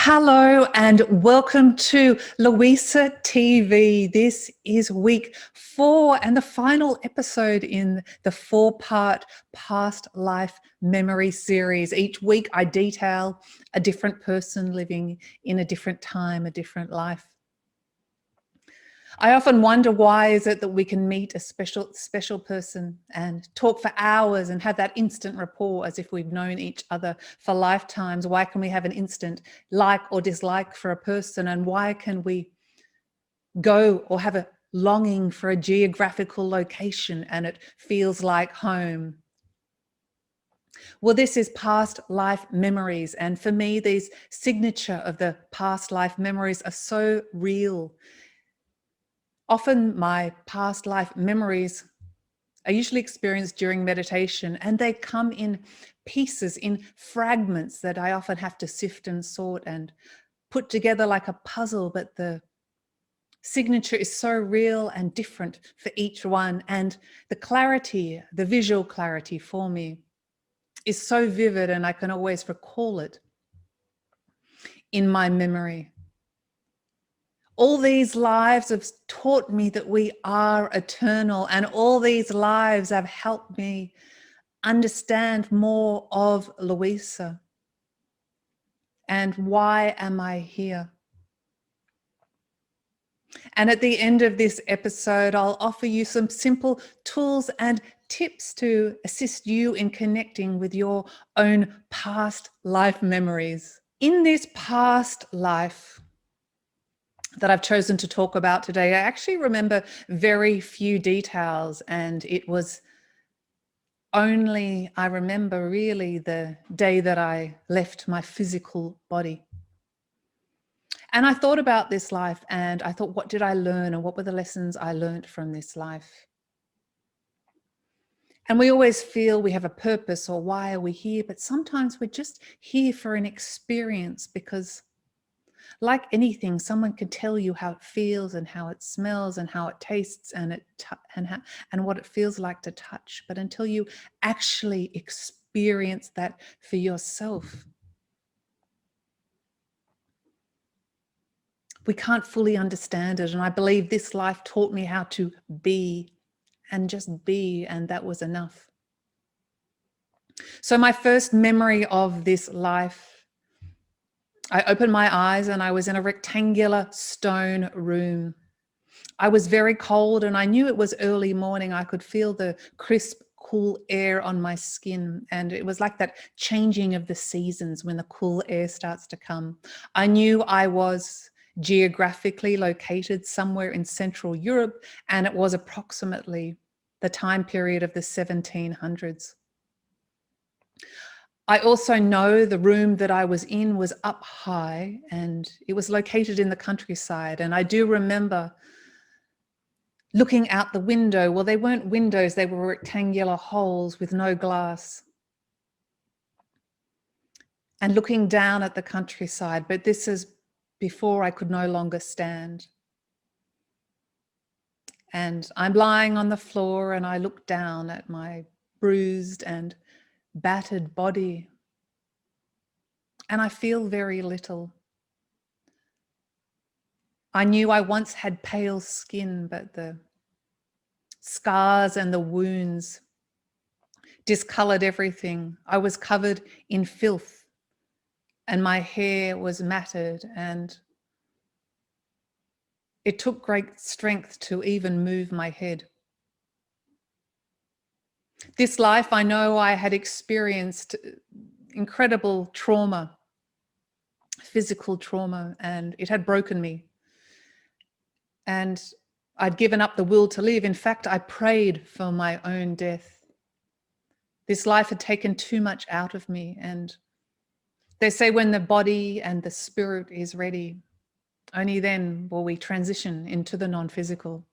Hello and welcome to LuisaTV. This is week 4 and the final episode in the 4-part past life memory series. Each week I detail a different person living in a different time, a different life. I often wonder, why is it that we can meet a special person and talk for hours and have that instant rapport as if we've known each other for lifetimes? Why can we have an instant like or dislike for a person? And why can we go or have a longing for a geographical location and it feels like home? Well, this is past life memories. And for me, these signature of the past life memories are so real. Often my past life memories are usually experienced during meditation, and they come in pieces, in fragments that I often have to sift and sort and put together like a puzzle. But the signature is so real and different for each one. And the clarity, the visual clarity for me is so vivid, and I can always recall it in my memory. All these lives have taught me that we are eternal, and all these lives have helped me understand more of Luisa. And why am I here? And at the end of this episode, I'll offer you some simple tools and tips to assist you in connecting with your own past life memories. In this past life that I've chosen to talk about today, I actually remember very few details, and it was only, I remember really the day that I left my physical body. And I thought about this life, and I thought, what did I learn, and what were the lessons I learned from this life? And we always feel we have a purpose, or why are we here? But sometimes we're just here for an experience, because like anything, someone can tell you how it feels and how it smells and how it tastes and what it feels like to touch. But until you actually experience that for yourself, we can't fully understand it. And I believe this life taught me how to be, and just be, and that was enough. So my first memory of this life, I opened my eyes and I was in a rectangular stone room. I was very cold, and I knew it was early morning. I could feel the crisp, cool air on my skin. And it was like that changing of the seasons when the cool air starts to come. I knew I was geographically located somewhere in Central Europe, and it was approximately the time period of the 1700s. I also know the room that I was in was up high, and it was located in the countryside. And I do remember looking out the window. Well, they weren't windows, they were rectangular holes with no glass. And looking down at the countryside, but this is before I could no longer stand. And I'm lying on the floor, and I look down at my bruised and battered body, and I feel very little. I knew I once had pale skin, but the scars and the wounds discolored everything. I was covered in filth, and my hair was matted, and it took great strength to even move my head. This life, I know I had experienced incredible trauma, physical trauma, and it had broken me. And I'd given up the will to live. In fact, I prayed for my own death. This life had taken too much out of me. And they say when the body and the spirit is ready, only then will we transition into the non-physical.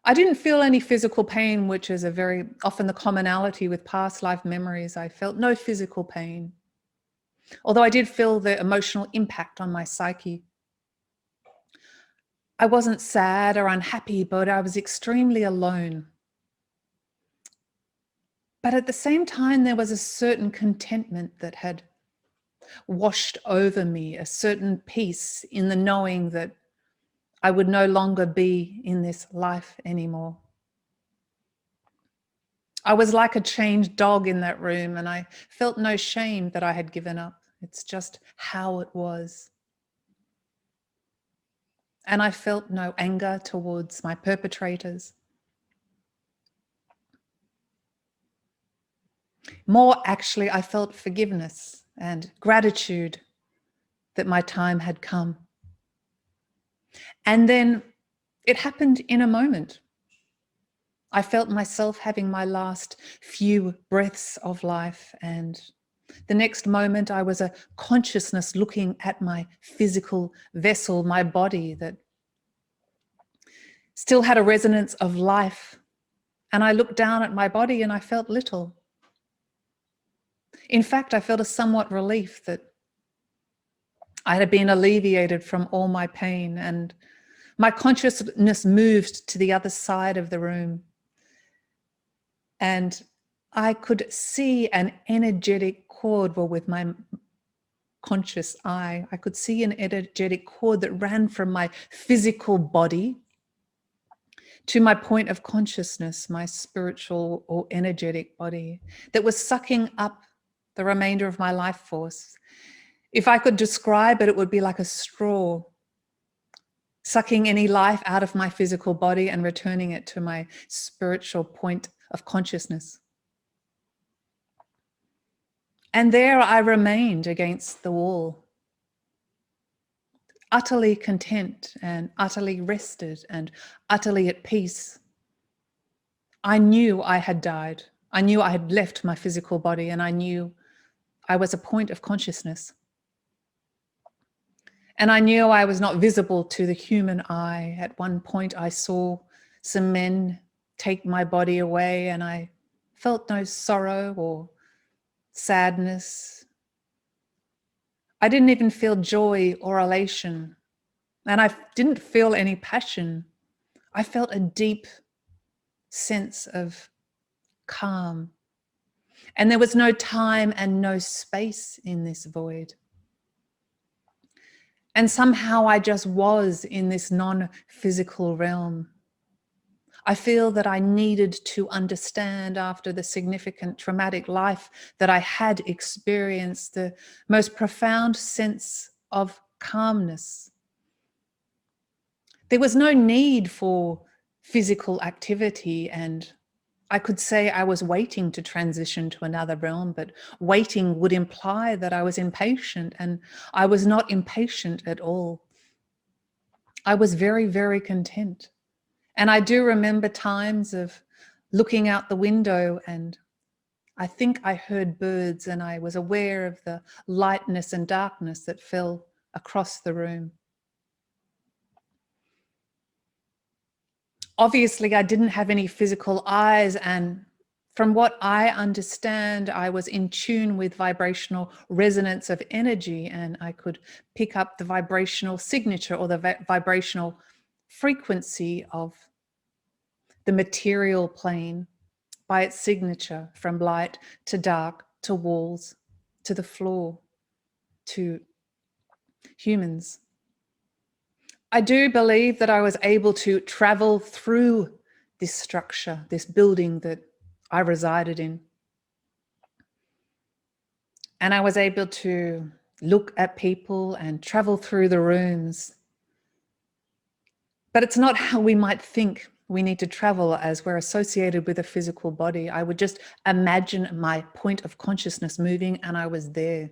I didn't feel any physical pain, which is a very often the commonality with past life memories. I felt no physical pain, although I did feel the emotional impact on my psyche. I wasn't sad or unhappy, but I was extremely alone. But at the same time, there was a certain contentment that had washed over me, a certain peace in the knowing that I would no longer be in this life anymore. I was like a chained dog in that room, and I felt no shame that I had given up. It's just how it was. And I felt no anger towards my perpetrators. More actually, I felt forgiveness and gratitude that my time had come. And then it happened in a moment. I felt myself having my last few breaths of life, and the next moment I was a consciousness looking at my physical vessel, my body that still had a resonance of life. And I looked down at my body and I felt little. In fact, I felt a somewhat relief that I had been alleviated from all my pain, and my consciousness moved to the other side of the room. And I could see an energetic cord, well, with my conscious eye, I could see an energetic cord that ran from my physical body to my point of consciousness, my spiritual or energetic body, that was sucking up the remainder of my life force. If I could describe it, it would be like a straw, sucking any life out of my physical body and returning it to my spiritual point of consciousness. And there I remained against the wall, utterly content and utterly rested and utterly at peace. I knew I had died. I knew I had left my physical body, and I knew I was a point of consciousness. And I knew I was not visible to the human eye. At one point I saw some men take my body away, and I felt no sorrow or sadness. I didn't even feel joy or elation, and I didn't feel any passion. I felt a deep sense of calm, and there was no time and no space in this void. And somehow I just was in this non-physical realm. I feel that I needed to understand, after the significant traumatic life that I had experienced, the most profound sense of calmness. There was no need for physical activity, and I could say I was waiting to transition to another realm, but waiting would imply that I was impatient, and I was not impatient at all. I was very, very content. And I do remember times of looking out the window, and I think I heard birds, and I was aware of the lightness and darkness that fell across the room. Obviously, I didn't have any physical eyes, and from what I understand, I was in tune with vibrational resonance of energy, and I could pick up the vibrational signature or the vibrational frequency of the material plane by its signature, from light to dark to walls to the floor to humans. I do believe that I was able to travel through this structure, this building that I resided in. And I was able to look at people and travel through the rooms. But it's not how we might think we need to travel, as we're associated with a physical body. I would just imagine my point of consciousness moving, and I was there.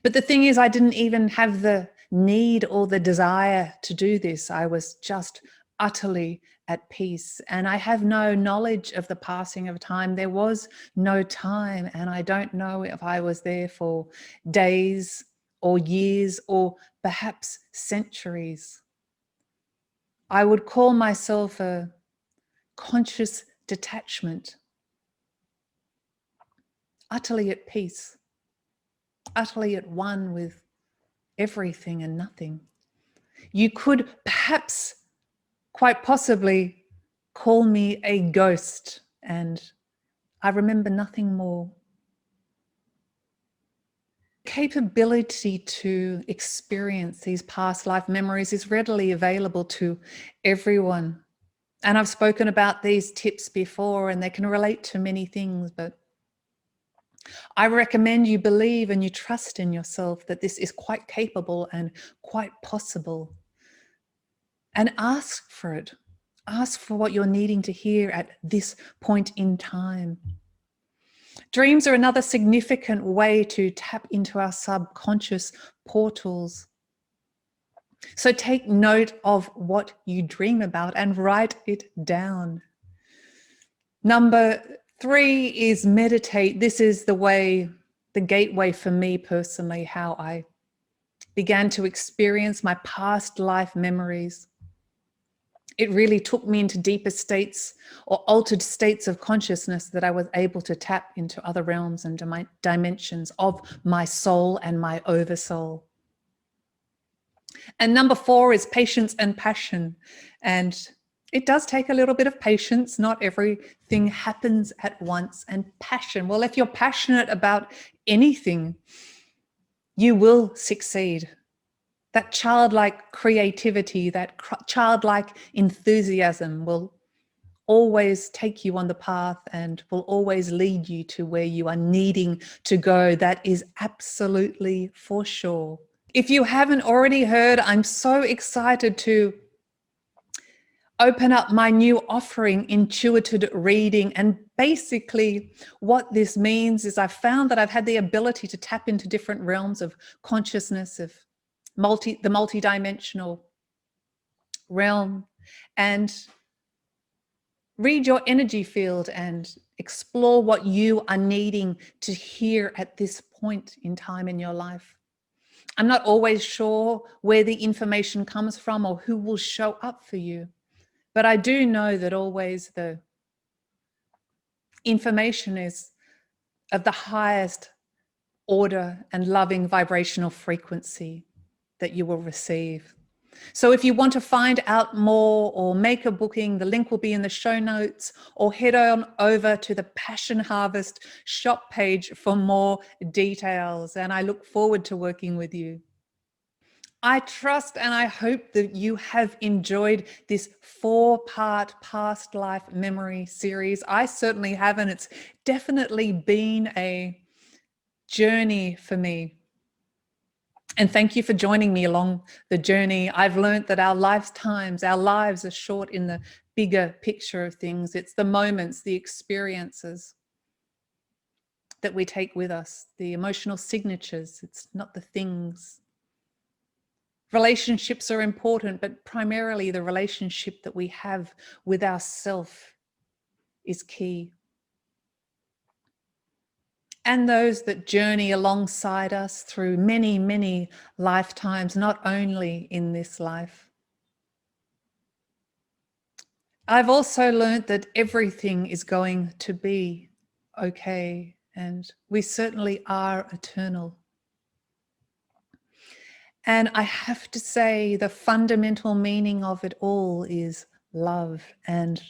But the thing is, I didn't even have the need or the desire to do this. I was just utterly at peace. And I have no knowledge of the passing of time. There was no time. And I don't know if I was there for days or years or perhaps centuries. I would call myself a conscious detachment, utterly at peace, utterly at one with everything and nothing. You could perhaps, quite possibly, call me a ghost, and I remember nothing more. capability to experience these past life memories is readily available to everyone. And I've spoken about these tips before, and they can relate to many things, but I recommend you believe and you trust in yourself that this is quite capable and quite possible. And ask for it. Ask for what you're needing to hear at this point in time. Dreams are another significant way to tap into our subconscious portals. So take note of what you dream about and write it down. Number 3 is meditate. This is the gateway for me personally, how I began to experience my past life memories. It really took me into deeper states or altered states of consciousness that I was able to tap into other realms and dimensions of my soul and my oversoul. And number 4 is patience and passion. And it does take a little bit of patience. Not everything happens at once. And passion. Well, if you're passionate about anything, you will succeed. That childlike creativity, that childlike enthusiasm will always take you on the path and will always lead you to where you are needing to go. That is absolutely for sure. If you haven't already heard, I'm so excited to open up my new offering, Intuited Reading. And basically what this means is I've found that I've had the ability to tap into different realms of consciousness, of the multidimensional realm, and read your energy field and explore what you are needing to hear at this point in time in your life. I'm not always sure where the information comes from or who will show up for you, but I do know that always the information is of the highest order and loving vibrational frequency that you will receive. So if you want to find out more or make a booking, the link will be in the show notes, or head on over to the Passion Harvest shop page for more details. And I look forward to working with you. I trust and I hope that you have enjoyed this 4-part past life memory series. I certainly have, and it's definitely been a journey for me. And thank you for joining me along the journey. I've learned that our lives are short in the bigger picture of things. It's the moments, the experiences that we take with us, the emotional signatures. It's not the things. Relationships are important, but primarily the relationship that we have with ourself is key. And those that journey alongside us through many, many lifetimes, not only in this life. I've also learned that everything is going to be okay, and we certainly are eternal. And I have to say the fundamental meaning of it all is love. And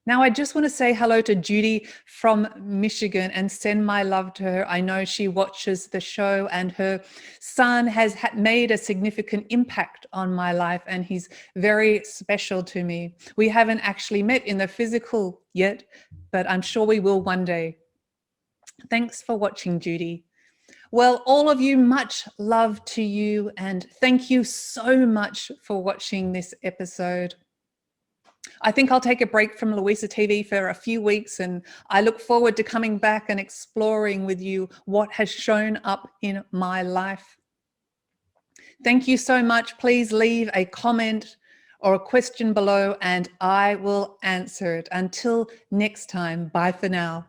now I just want to say hello to Judy from Michigan and send my love to her. I know she watches the show, and her son has made a significant impact on my life, and he's very special to me. We haven't actually met in the physical yet, but I'm sure we will one day. Thanks for watching, Judy. Well, all of you, much love to you, and thank you so much for watching this episode. I think I'll take a break from LuisaTV for a few weeks, and I look forward to coming back and exploring with you what has shown up in my life. Thank you so much. Please leave a comment or a question below and I will answer it. Until next time, bye for now.